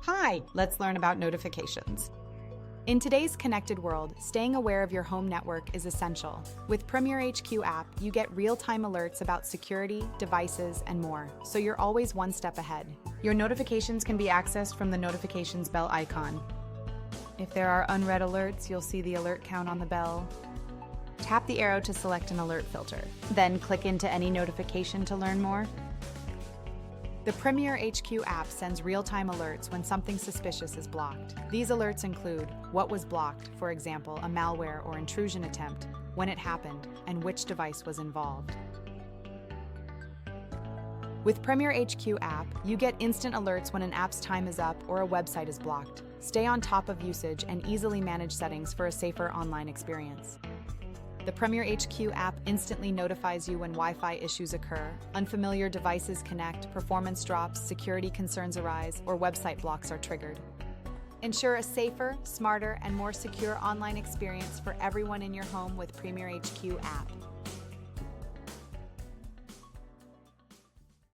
Hi, let's learn about notifications. In today's connected world, staying aware of your home network is essential. With PremierHQ App, you get real-time alerts about security, devices, and more, so you're always one step ahead. Your notifications can be accessed from the notifications bell icon. If there are unread alerts, you'll see the alert count on the bell. Tap the arrow to select an alert filter. Then click into any notification to learn more. The PremierHQ app sends real-time alerts when something suspicious is blocked. These alerts include what was blocked, for example, a malware or intrusion attempt, when it happened, and which device was involved. With PremierHQ app, you get instant alerts when an app's time is up or a website is blocked. Stay on top of usage and easily manage settings for a safer online experience. The PremierHQ app instantly notifies you when Wi-Fi issues occur, unfamiliar devices connect, performance drops, security concerns arise, or website blocks are triggered. Ensure a safer, smarter, and more secure online experience for everyone in your home with PremierHQ app.